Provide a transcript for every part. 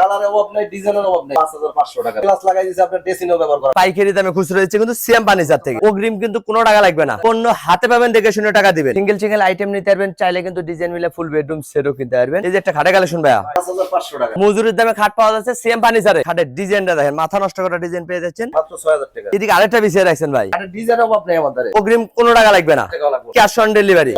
কালারের অভাব নাই, ডিজাইনের অভাব নাই। 5500 টাকা প্লাস লাগাই দিয়েছে আপনার ড্রেসিংও ব্যবহার করা। পাইকারি দামে খুচরো দিচ্ছে কিন্তু সিএম ফার্নিচার থেকে। অগ্রিম কিন্তু কোনো টাকা লাগবে না, পণ্য হাতে পাবেন, দেখে শুনে টাকা দিবেন। সিঙ্গেল আইটেম নিতে পারবেন, চাইলে কিন্তু ডিজাইন মিলে ফুল বেডরুম সেটও কিনতে পারবেন। এই যে একটা খাটে কালেকশন ভাইয়া 5500 টাকা মজুরির দামে খাট পাওয়া যাচ্ছে সিএম ফার্নিচারে। খাটের ডিজাইনটা দেখেন, মাথা নষ্ট করা ডিজাইন পেয়ে যাচ্ছেন মাত্র 6000 টাকা। এদিকে আরেকটা বিছিয়ে রাখছেন ভাই, আর ডিজাইনের অভাব নাই আমাদের। অগ্রিম কোনো টাকা লাগবে না, টাকা লাগবে ক্যাশ অন ডেলিভারি।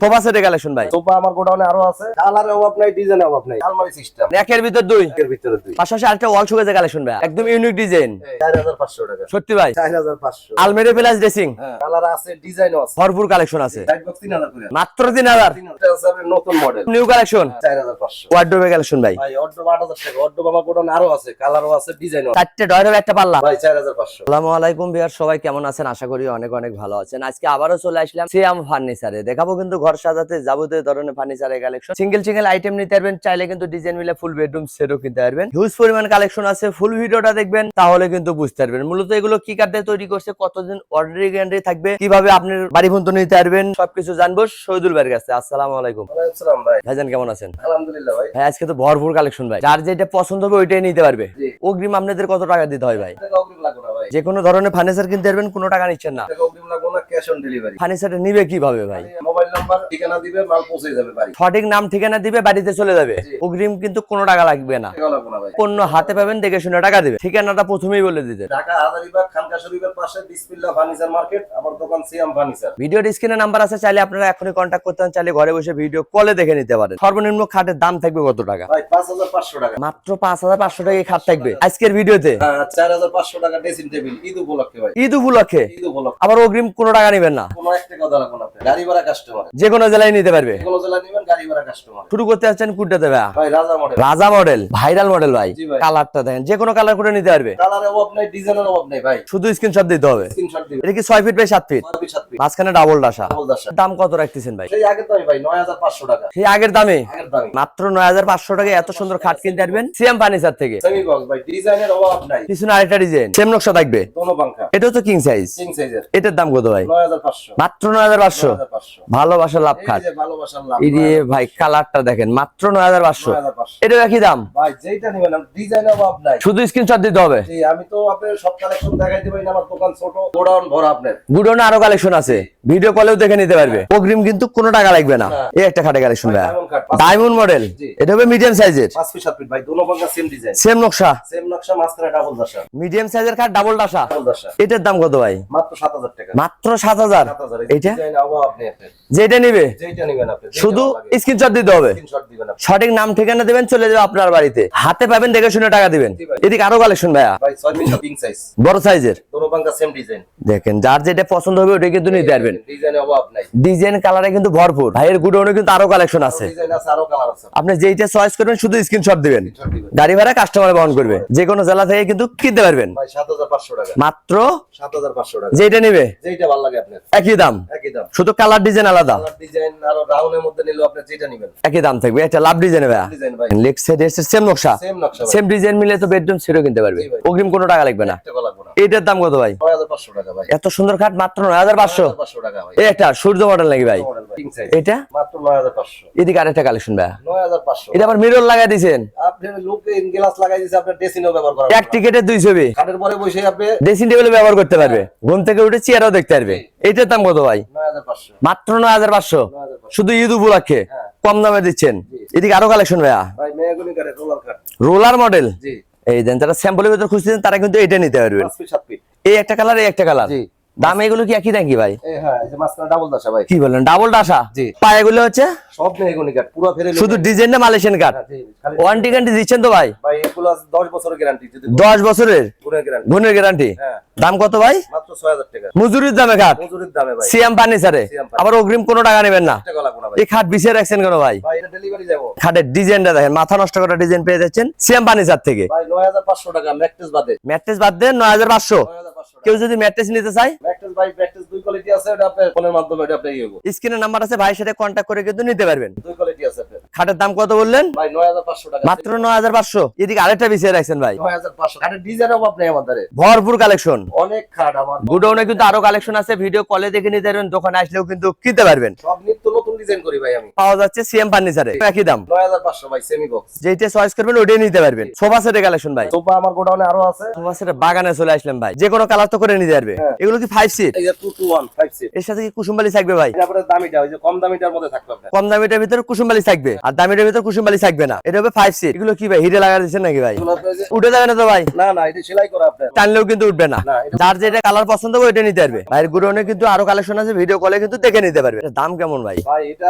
সোফা সেটের কালেকশন ভাই, সোফা আমার গোডাউনে আরো আছে। কালারের অভাব নাই, ডিজাইনের অভাব নাই, আলমারি সিস্টেম একের ভিতর দুই, এর ভিতরে দুই। পাশাপাশি আরেকটা ওয়াল শোকেজের কালেকশন ভাই, একদম ইউনিক ডিজাইন 4500 টাকা। সত্যি ভাই, 4500 আলমারি প্লাস ড্রেসিং, কালার আছে, ডিজাইনও আছে, ভরপুর কালেকশন আছে। সাইড বক্স 3000 করে, মাত্র 3000। এটা আছে আপনার নতুন মডেল, নিউ কালেকশন 4500। ওয়ার্ডরোবের কালেকশন ভাই, ভাই অর্ডার 8000 টাকা। অর্ডার আমার গোডাউনে আরো আছে, কালারও আছে, ডিজাইনও আছে। চারটে ডয়ারের একটা পাল্লা ভাই 4500। আসসালামু আলাইকুম ভিউয়ার, সবাই কেমন আছেন? আশা করি অনেক অনেক ভালো আছেন। আজকে আবারও চলে আসলাম সিয়াম ফার্নিচারে। দেখাবো কিন্তু ঘর সাজাতে যাবতীয় ধরনের ফার্নিচারের কালেকশন। সিঙ্গেল আইটেম নিতে পারবেন, চাইলে কিন্তু ডিজাইন মিলে ফুল বেডরুম সেটও কিনতে পারবেন। হিউজ পরিমাণ কালেকশন আছে, ফুল ভিডিওটা দেখবেন তাহলে কিন্তু বুঝতে পারবেন মূলত এগুলো কি কাঠ দিয়ে তৈরি করছে, কতদিন অর্ডারি গ্যারান্টি থাকবে, কিভাবে আপনার বাড়ি পর্যন্ত নিতে পারবেন, সবকিছু জানবো শহীদুল ভাইয়ের কাছে। আসসালামু আলাইকুম। ওয়ালাইকুম আসসালাম ভাই। ভাইজান কেমন আছেন? আলহামদুলিল্লাহ ভাই। ভাই আজকে তো ভরপুর কালেকশন ভাই, যার যেটা পছন্দ হবে ওইটাই নিতে পারবে। জি। অগ্রিম আপনাদের কত টাকা দিতে হয় ভাই? টাকা অগ্রিম লাগবে না ভাই। যে কোনো ধরনের ফার্নিচার কিনতে পারবেন, কোনো টাকা নিচ্ছেন না। টাকা অগ্রিম লাগবে না, ক্যাশ অন ডেলিভারি। ফার্নিচারটা নিবে কিভাবে ভাই? মোবাইল নাম্বার, ঠিকানা দিবে, মাল পৌঁছে যাবে বাড়ি। সঠিক নাম ঠিকানা দিবে, বাড়িতে চলে যাবে। জি। অগ্রিম কিন্তু কোনো টাকা লাগবে না, টাকা লাগবে না ভাই। পণ্য হাতে পাবেন, দেখে শুনে টাকা দিবে। ঠিকানাটা প্রথমেই বলে দিতে। ঢাকা হাজারীবাগ খানকা শরীফের পাশে বিসমিল্লাহ ফার্নিচার মার্কেট, আমার দোকান সিয়াম ফার্নিচার। ভিডিওর স্ক্রিনে নাম্বার আছে, চাইলে আপনারা এখনই কন্ট্যাক্ট করতে পারেন, চাইলে ঘরে বসে ভিডিও কলে দেখে নিতে পারেন। সর্বনিম্ন খাটের দাম থাকবে কত টাকা? ভাই 5500 টাকা। মাত্র 5500 টাকা খাট থাকবে আজকের ভিডিওতে। 4500 টাকা ড্রেসিং টেবিল ঈদ উপলক্ষে ভাই। ঈদ উপলক্ষে ঈদ উপলক্ষে আবার অগ্রিম কোনো টাকা নেবেন না, কোনো 1 টাকা দেওয়া লাগবে না আপনার। গাড়ি ভাড়া কাস্টমার, যে কোনো জেলায় নিতে পারবে। কোনো জেলা নেবেন গাড়ি ভাড়া কাস্টমার। শুরু করতে যাচ্ছেন কোনটাতে ভাই? ভাই রাজা মডেল। রাজা মডেল, ভাইরাল মডেল ভাই। জি ভাই। কালারটা দেখেন, যে কোনো কালার করে নিতে পারবে। কালারের অভাব নাই, ডিজাইনের অভাব নাই ভাই। শুধু স্ক্রিনশট দিতে হবে। স্ক্রিনশট দিবেন। এটা কি 6 feet by 7 feet? 6 feet 7 feet. মাঝখানে ডাবল ডাসা। ডাবল দাসা। দাম কত রাখতেছেন ভাই? সেই আগের দামই ভাই 9500 টাকা। সেই আগের দামে আগের দামই। মাত্র 9500 টাকায় এত সুন্দর খাট কিনতে পারবেন সিএম ফার্নিচার থেকে। সেমি বক্স ভাই, ডিজাইনের অভাব নাই। পিছনে আরেকটা ডিজাইন, সেম নকশা থাকবে। দোনো পাঙ্খা। এটাও তো কিং সাইজ। কিং সাইজের। এটার দাম কত ভাই? 9500। মাত্র 9500। 9500। ভালোবাসা লাভ এই খাট। যে ভালোবাসার লাভ। এই যে ভাই কালারটা দেখেন, মাত্র 9500। 9500। এটাও একই দাম। ভাই যেটা নিবেন ডিজাইনের অভাব নাই। শুধু স্ক্রিনশট দিতে হবে। জি, আমি তো আপনার সব কালেকশন দেখাই দিবেন, আমার দোকান ছোট, গোডাউন ভরা আপনার। গুডনে আরো কালেকশন আছে, ভিডিও কলেও দেখে নিতে পারবে। অগ্রিম কিন্তু কোনো টাকা লাগবে না। না। এই একটা খাটে কালেকশন ভাই, ডায়মন্ড কাট। Diamond model. জি। এটা হবে মিডিয়াম সাইজের। 5 ফিট 7 ফিট ভাই, দোনো পাঙ্খা সেম ডিজাইন। সেম নকশা, সেম নকশা, মাঝখানে ডাবল দাসা। মিডিয়াম সাইজের খাট, ডাবল ডাসা। ডাবল দাসা। এটার দাম কত ভাই? মাত্র 7000 টাকা। মাত্র 7000। 7000। এটা ডিজাইন অভাব আপনি একটা। যেটা নিবে যেটা নিবেন আপনি। শুধু স্ক্রিনশট দিতে হবে। স্ক্রিনশট দিবেন আপনি। সঠিক নাম ঠিকানা দিবেন, চলে যাবে আপনার বাড়িতে। হাতে পাবেন, দেখে শুনে টাকা দিবেন। জি ভাই। এদিকে আরো কালেকশন ভাইয়া, ভাই 6 ফিট কিং সাইজ। বড় সাইজের। দোনো পাঙ্খা সেম ডিজাইন। দেখেন যার যেটা পছন্দ হবে ওটাই কিন্তু নিতে পারবেন। ডিজাইনের অভাব নাই। ডিজাইন কালারে কিন্তু ভরপুর। ভাইয়ের গুডনে কিন্তু আরো কালেকশন আছে, ডিজাইন আছে, আরো কালার আছে। আপনি যেইটা চয়েস করবেন শুধু স্ক্রিনশট দিবেন। স্ক্রিনশট দিবেন। গাড়ি ভাড়া কাস্টমার বহন করবে, যে কোনো জেলা থেকে কিন্তু কিনতে পারবেন। ভাই 7500 টাকা। মাত্র 7500 টাকা। যেটা নিবে যেটা ভালো লাগে আপনার। একই দাম, একই দাম। শুধু কালার ডিজাইন আলাদা। কালার ডিজাইন আরো রাউন্ডের মধ্যে নিলো আপনি যেটা নিবেন। একই দাম থাকবে। একটা লাভ ডিজাইন ভাইয়া, ডিজাইন ভাই। লেগ সাইড এর সেম নকশা, সেম নকশা ভাই। সেম ডিজাইন মিলে তো বেডরুম সেটও কিনতে পারবে। জি ভাই। অগ্রিম কোনো টাকা লাগবে না। টাকা লাগবে না। এটার দাম কত ভাই? 9500 টাকা ভাই। এত সুন্দর খাট মাত্র 9500। 9500 টাকা ভাই। এই একটা সূর্য মডেল নাকি ভাই? মডেল ভাই। King size. এটা মাত্র 9500। এদিকে আরেকটা কালেকশন ভাইয়া, 9500। এটা আবার মিরর লাগাই দিয়েছেন। আপনি লুকে গ্লাস লাগাই দিয়েছে, আপনার ড্রেসিংও ব্যবহার করা। এক টিকেটে 2 ছবি, খাটের পরে বসে আপনি ড্রেসিং টেবিলে ব্যবহার করতে পারবে। ঘুম থেকে উঠে চেয়ারও দেখতে পারবে। এটার দাম কত ভাই? 9500। মাত্র 9500। 9500। শুধু ঈদ উপলক্ষে হ্যাঁ। কম দামে দিচ্ছেন। এদিকে আরো কালেকশন ভাইয়া, ভাই মেহগনি কাঠের রোলার কাঠ। Roller model. জি। এই দেন, যারা স্যাম্পলের ভিতর খুঁজতেছেন তারা কিন্তু এটা নিতে পারবেন। 5 ফিট 7 ফিট। এই একটা কালার, এই একটা কালার। জি। দাম এগুলো কি একই নাকি ভাই? এই হ্যাঁ, এই যে মাঝখানে ডাবল দাসা ভাই। কি বলেন, ডাবল ডাসা? জি। পায়েগুলো হচ্ছে সব মেহগনি কাঠ, পুরো ফেরে শুধু ডিজাইনটা মালয়েশিয়ান কাট। জি। খালি ওয়ারেন্টি গ্যারান্টি দিচ্ছেন তো ভাই? ভাই এগুলো আছে 10 বছরের গ্যারান্টি, যদি 10 বছরের গুণের গ্যারান্টি। গুণের গ্যারান্টি। হ্যাঁ। দাম কত ভাই? মাত্র 6000 টাকা। মজুরির দামে খাট, মজুরির দামে ভাই। সিএম ফার্নিচারে। সিয়াম ফার্নিচার। আবার অগ্রিম কোনো টাকা নেবেন না। টাকা লাগবে না ভাই। এই খাট বিছিয়ে রাখছেন কেন ভাই? ভাই এটা ডেলিভারি যাবো। খাটের ডিজাইনটা দেখেন, মাথা নষ্ট করা ডিজাইন পেয়ে যাচ্ছেন সিএম ফার্নিচার থেকে। ভাই 9500 টাকা ম্যাট্রেস বাদে। ম্যাট্রেস বাদ দেন 9500। 9500 টাকা। কেউ যদি ম্যাট্রেস নিতে চায়, ম্যাট্রেস ভাই, ম্যাট্রেস দুই কোয়ালিটি আছে, এটা আপনি ফোনের মাধ্যমে এটা আপনি ইয়ে করুন। স্ক্রিনে নাম্বার আছে, ভাইয়ের সাথে কন্ট্যাক্ট করে কিন্তু নিতে পারবেন। দুই কোয়ালিটি আছে আপনার। খাটের দাম কত বললেন? ভাই 9500 টাকা। মাত্র 9500। এদিকে আরেকটা বিছিয়ে রাখছেন ভাই, 9500। কাঠের ডিজাইন অভাব নেই আমাদের। ভরপুর কালেকশন। অনেক খাট আমার। গুডাউনে কিন্তু আরো কালেকশন আছে, ভিডিও কলে দেখে নিতে পারবেন। দোকানে আসলেও কিন্তু কিনতে পারবেন। সব নিত্য নতুন ডিজাইন করি ভাই আমি। পাওয়া যাচ্ছে সিএম ফার্নিচারে, একই দাম 9500 ভাই সেমি বক্স। যেটা চয়েস করবেন ওইটাই নিতে পারবেন। সোফা সেটের কালেকশন ভাই, সোফা আমার গোডাউনে আরো আছে। সোফা সেটের বাগানে চলে আসলাম ভাই, যে কোনো কালার তো করে নিতে পারবে। এগুলো কি 5 সিট? এই যে 221 5 সিট। এর সাথে কি কুসুমবালি থাকবে ভাই? তারপরে দামিটা ওই যে কম দামিটার মধ্যে থাকবে আপনার। কম দামিটার ভিতরে কুসুমবালি থাকবে আর দামিটার ভিতরে কুসুমবালি থাকবে না। এটা হবে 5 সিট। এগুলো কি ভাই হিরে লাগা দিচ্ছেন নাকি ভাই? এগুলো আপনার যে উঠে যাবে না তো ভাই? না না এটা সেলাই করা আপনার। টানলেও কিন্তু উঠবে না। না, এটা- যার যেটা কালার পছন্দ হবে ওইটা নিতে পারবে। ভাইয়ের গুডাউনে কিন্তু আরো কালেকশন আছে, ভিডিও কলে কিন্তু দেখে নিতে পারবে। এটার দাম কেমন ভাই? ভাই এটা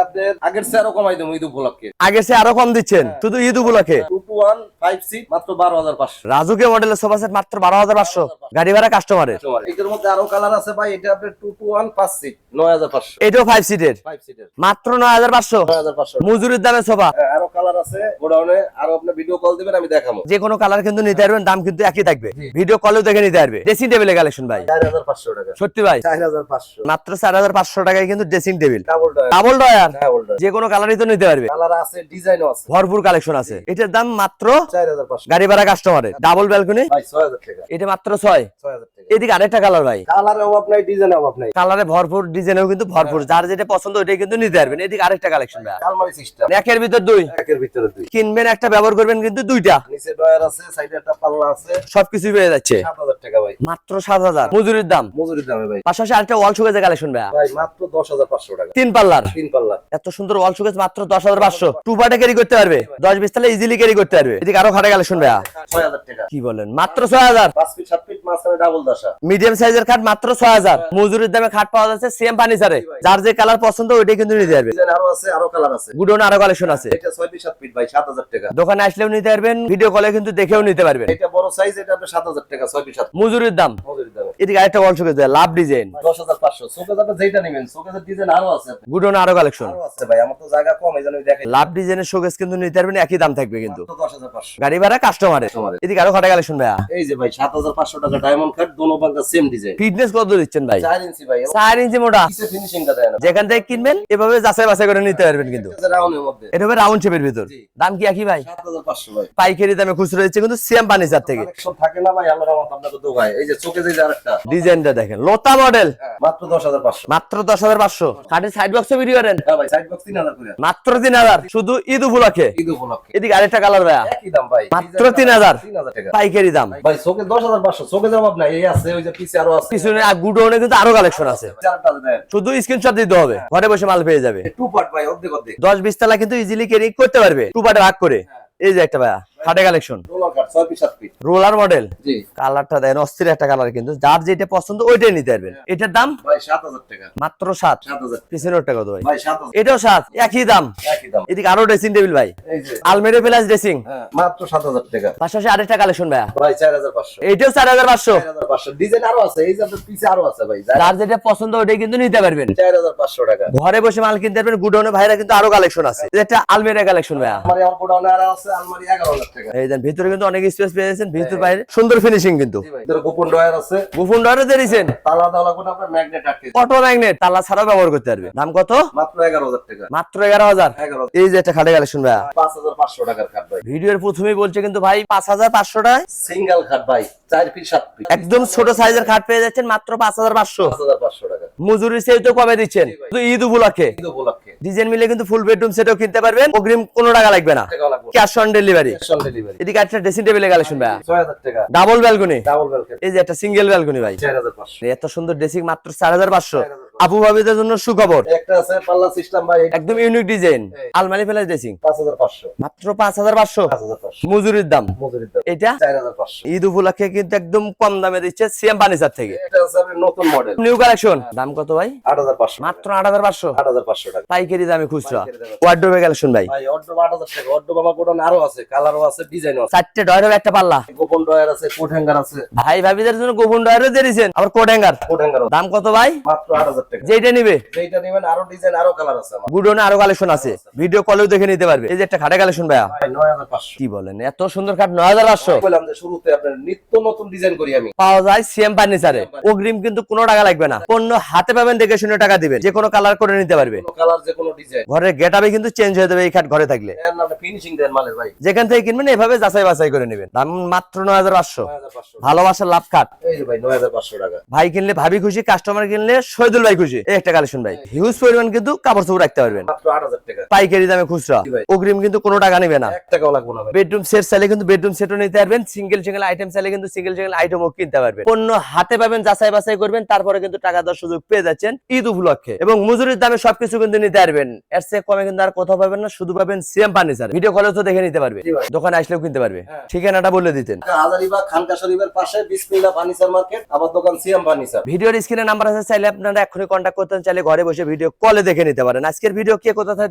আপনার আগের চেয়ে আরো কমাই দেবো ঈদ উপলক্ষে। আগের চেয়ে আরো কম দিচ্ছেন শুধু ঈদ উপলক্ষে। 221 5 সিট মাত্র 12500। রাজুকে মডেলের সোফা সেট মাত্র 12500, গাড়ি ভাড়া কাস্টমারের। এটার মধ্যে আরো কালার আছে ভাই। এটা আপনার 221 5 সিট 9500। এটাও 5 সিটের 5 সিটের মাত্র 9500, 9500। মজুরির দামে সোফা। আরো কালার আছে গোডাউনে, আরো আপনি ভিডিও কল দিবেন আমি দেখাবো। যে কোনো কালার কিন্তু নিতে পারবেন, দাম কিন্তু একই থাকবে। ভিডিও কলেও দেখে নিতে পারবে। ড্রেসিং টেবিলের কালেকশন ভাই 4500 টাকা। সত্যি ভাই 4500 মাত্র 4500 টাকায় কিন্তু dressing table double drawer. Double drawer, double drawer যে কোনো কালারই তো নিতে পারবে। কালার আছে, ডিজাইনও আছে। ভরপুর কালেকশন আছে। এটার দাম মাত্র 4500। গাড়ি ভাড়া কাস্টমারের। ডাবল ব্যালকনি ভাই 6000 টাকা। এটা মাত্র 6। 6000 টাকা। এদিকে আরেকটা কালার ভাই, কালারে অভাব নাই, ডিজাইনে অভাব নাই। কালারে ভরপুর, ডিজাইনেও কিন্তু ভরপুর। যার যেটা পছন্দ ওইটাই কিন্তু নিতে পারবেন। এদিকে আরেকটা কালেকশন ভাই, আলমারি সিস্টেম। একের ভিতর দুই। একের ভিতরে দুই। কিনবেন একটা, ব্যবহার করবেন কিন্তু দুইটা। নিচে ডয়ার আছে, সাইডে একটা পাল্লা আছে। সবকিছু পেয়ে যাচ্ছে 7000 টাকা ভাই। মাত্র 7000 মজুরির দাম। মজুরির দামে ভাই। পাশাপাশি আরেকটা ওয়াল শোকেজের কালেকশন ভাই, ভাই মাত্র 10500 টাকা। 3 পাল্লার। 3 পাল্লা। এত সুন্দর ওয়াল শোকেজ মাত্র 10500। টু পার্টে ক্যারি করতে পারবে, 10-20 তালে ইজিলি ক্যারি করতে পারবে। এদিকে আরো খাটে কালেকশন ভাই 6000 টাকা। কি বলেন, মাত্র 6000। 5 ফিট 7 ফিট মাঝখানে ডাবল দশা। মিডিয়াম সাইজের খাট মাত্র 6000। মজুরির দামে খাট পাওয়া যাচ্ছে সিএম ফার্নিচারে। যার যে কালার পছন্দ ওইটাই কিন্তু নিতে পারবে। ডিজাইন আরো আছে, আরো কালার আছে। গুডাউনে আরো কালেকশন আছে। এটা 6 ফিট 7 ফিট ভাই 7000 টাকা। দোকানে আসলেও নিতে পারবেন, ভিডিও কলে কিন্তু দেখেও নিতে পারবেন। এটা বড় সাইজ, এটা আপনি 7000 টাকা 6 ফিট 7 ফিট। মজুরির দাম। মজুরির দামে। এদিকে আরেকটা ওয়াল শোকেজ দেয়, লাভ ডিজাইন। 10500। শোকেজ আপনি যেটা নেবেন, শোকেজের ডিজাইন আরো আছে। গুডাউনে আরো কালেকশন আরো আছে ভাই, আমার তো জায়গা কম, এইজন্য আমি দেখাই। লাভ ডিজাইনের শোকেজ কিন্তু নিতে পারবেন, একই দাম থাকবে কিন্তু। মাত্র 10500। গাড়ি ভাড়া কাস্টমারের। এদিকে আরো খাটে কালেকশন ভাইয়া, এই যে ভাই 7500 টাকা ডায়মন্ড কাট, দোনো বাঙ্কা সেম ডিজাইন। ফিটনেস কত দিচ্ছেন ভাই? 4 ইঞ্চি ভাই। 4 ইঞ্চি মোটা। কিসে ফিনিশিংটা দেয় না। যেখান থেকে কিনবেন এভাবে যাচাই বাছাই করে নিতে পারবেন কিন্তু। এটা রাউন্ডের মধ্যে। এটা হবে রাউন্ড শেপের ভিতর। জি। দাম কি একই ভাই? 7500 ভাই। পাইকারি দামে খুচরো দিচ্ছে কিন্তু সিএম ফার্নিচার থেকে। কালেকশন থাকে না ভাই, আল্লাহর রহমত আপনাকে দোহাই। এই যে চোখে যে আরেকটা ডিজাইনটা দেখেন, লতা মডেল মাত্র 10500। মাত্র 10500। কাঠের সাইড বক্স বিক্রি করেন হ্যাঁ ভাই, সাইড বক্স 3000 করে। মাত্র 3000 শুধু ঈদ উপলক্ষে। ঈদ উপলক্ষে। এদিকে আরেকটা কালার ভাইয়া একই দাম ভাই। মাত্র 3000 3000 টাকা। পাইকারি দাম। ভাই চোখে 10500। চোখে জবাব নাই, এই আছে, ওই যে পিছে আরো আছে। পিছনে গুডাউনে কিন্তু আরো কালেকশন আছে, চারটা দেন। শুধু স্ক্রিনশট দিতে হবে, ঘরে বসে মাল পেয়ে যাবে। টু পার্ট ভাই, অর্ধেক অর্ধেক। 10-20 তালা কিন্তু ইজিলি ক্যারি করতে পারবে, টু পার্টে ভাগ করে। এই যে একটা ভাইয়া খাটে collection, roller cut 6 feet 7 feet. Roller model. জি কালারটা দেন অস্থির একটা কালার কিন্তু, যার যেটা পছন্দ ওইটাই নিতে পারবেন। এটার দাম ভাই 7000 টাকা। মাত্র 7। 7000 পিছনের টাকা কত ভাই? ভাই 7000 এটাও 7, একই দাম। একই দাম। এদিকে আরো ড্রেসিং টেবিল ভাই, এই যে আলমারি প্লাস ড্রেসিং মাত্র 7000 টাকা। পাশাপাশি আরেকটা কালেকশন ভাইয়া, ভাই 4500। এটাও 4500। 4500 ডিজাইন আরো আছে, এই যে আপনার পিছে আরো আছে ভাই। যার যেটা পছন্দ ওইটাই কিন্তু নিতে পারবেন। 4500 টাকা। ঘরে বসে মাল কিনতে পারবেন। গুডাউনে ভাইরা কিন্তু আরো কালেকশন আছে। এটা আলমারি কালেকশন ভাইয়া, আমার আমার গোডাউনে আরো আছে, আলমারি 11000 টাকা। এই দেন ভিতরে কিন্তু অনেক স্পেস পেয়ে যাচ্ছেন, ভিতর বাইরে সুন্দর ফিনিশিং কিন্তু। জি ভাই, এর গোপন ডয়ার আছে। গুফুন ডরে দিয়েছেন, তালা দাও লাগবে না, আপনার ম্যাগনেট আটকে যায়। অটো ম্যাগনেট, তালা ছাড়াও ব্যবহার করতে পারবে। দাম কত? মাত্র 11000 টাকা। মাত্র 11000। 11000। এই যে একটা খাটে কালেকশন ভাইয়া, 5500 টাকার খাট ভাই। ভিডিওর প্রথমেই বলছে কিন্তু ভাই 5500 টাকা। সিঙ্গেল খাট ভাই 4 ফিট 7 ফিট। একদম ছোট সাইজের খাট পেয়ে যাচ্ছেন মাত্র 5500। 5500 টাকা। মজুরি সেই তো কমে দিচ্ছেন শুধু ঈদ উপলক্ষে। ঈদ উপলক্ষে। ডিজাইন মিলে কিন্তু ফুল বেডরুম সেটও কিনতে পারবেন, অগ্রিম কোনো টাকা লাগবে না, টাকা লাগবে। Cash on delivery. Cash on delivery. এদিকে একটা ড্রেসিং টেবিলের কালেকশন ভাইয়া, 6000 টাকা। Double balcony. ডাবল বেলকনি এই যে একটা সিঙ্গেল ব্যালকনি ভাই, 4500। এত সুন্দর ড্রেসিং মাত্র 4500। আপু ভাবিদের জন্য সুখবর, একটা আছে পাল্লা সিস্টেম ভাই, একদম ইউনিক ডিজাইন, আলমারি প্লাস ড্রেসিং 5500। মাত্র 5500। 5500 মজুরির দাম। মজুরির দাম এটা 4500। ঈদ উপলক্ষে কিন্তু একদম কম দামে দিচ্ছে সিএম ফার্নিচার থেকে। এটা আছে আপনার নতুন মডেল, নিউ কালেকশন। দাম কত ভাই? 8500। মাত্র 8500। 8500 টাকা। পাইকারি দামে খুচরা। পাইকারি দামে। ওয়ার্ডরোবের কালেকশন ভাই, ভাই অর্ডব 8000 টাকা। অর্ডব আমার গোডাউনে আরো আছে, কালারও আছে, ডিজাইনও আছে। 4টে ডয়ারের একটা পাল্লা। গোপন ডয়ার আছে, কোট হ্যাঙ্গার আছে। ভাই ভাবিদের জন্য গোপন ডয়ারও দিয়েছেন, আবার কোট হ্যাঙ্গার। কোট হ্যাঙ্গার দাম কত ভাই? মাত্র 8000 টাকা। যেটা নিবে যেটা নেবেন আরো ডিজাইন আরো কালার আছে আমার। গুডাউনে আরো কালেকশন আছে, ভিডিও কলেও দেখে নিতে পারবে। এই যে একটা খাটে কালেকশন ভাইয়া, ভাই 9500। কি বলেন এত সুন্দর খাট 9500। বললাম যে শুরুতে আপনার নিত্য নতুন ডিজাইন করি আমি। পাওয়া যায় সিএম ফার্নিচারে, অগ্রিম কিন্তু কোনো টাকা লাগবে না, পণ্য হাতে পাবেন, দেখে শুনে টাকা দিবেন, যে কোনো কালার করে নিতে পারবে। কোনো কালার যে কোনো ডিজাইন। ঘরের গেটআপে কিন্তু চেঞ্জ হয়ে যাবে এই খাট ঘরে থাকলে। এর নামে ফিনিশিং দেন মালের ভাই। যেখান থেকে কিনবেন এভাবে যাচাই বাছাই করে নেবেন। দাম মাত্র 9500। 9500। ভালোবাসার লাভ কাট। এই যে ভাই 9500 টাকা। ভাই কিনলে ভাবি খুশি, কাস্টমার কিনলে শহীদুল ভাই খুশি। এই একটা কালেকশন ভাই, হিউজ পরিমাণ কিন্তু কাপড় চোপড় রাখতে পারবেন মাত্র 8000 টাকা। পাইকারি দামে খুচরা, জি ভাই। অগ্রিম কিন্তু কোনো টাকা নেবে না। 1 টাকাও লাগবে না ভাই। বেডরুম সেট চাইলে কিন্তু বেডরুম সেটও নিতে পারবেন, সিঙ্গেল সিঙ্গেল আইটেম চাইলে কিন্তু সিঙ্গেল সিঙ্গেল আইটেমও কিনতে পারবেন। পণ্য হাতে পাবেন, যাচাই বাছাই করবেন, তারপরে কিন্তু টাকা দেওয়ার সুযোগ পেয়ে যাচ্ছেন ঈদ উপলক্ষে। এবং মজুরির দামে সবকিছু কিন্তু নিতে পারবেন, এর চেয়ে কমে কিন্তু আর কোথাও পাবেন না, শুধু পাবেন সিএম ফার্নিচার। ভিডিও কলেও তো দেখে নিতে পারবে, জি ভাই। দোকানে আসলেও কিনতে পারবে। হ্যাঁ। ঠিকানাটা বলে দিতেন। হাজারীবাগ খানকা শরীফের পাশে বিসমিল্লাহ ফার্নিচার মার্কেট, আমার দোকান সিএম ফার্নিচার। ভিডিওর স্ক্রিনে নাম্বার আছে, চাইলে আপনারা এখনই কন্ট্যাক্ট করতেন, চাইলে ঘরে বসে ভিডিও কলে দেখে নিতে পারেন। আজকের ভিডিও কে কোথা থেকে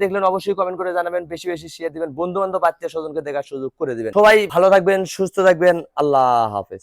দেখলেন অবশ্যই কমেন্ট করে জানাবেন, বেশি বেশি শেয়ার দিবেন, বন্ধু বান্ধব আত্মীয় স্বজনকে দেখার সুযোগ করে দিবেন। সবাই ভালো থাকবেন, সুস্থ থাকবেন, আল্লাহ হাফেজ।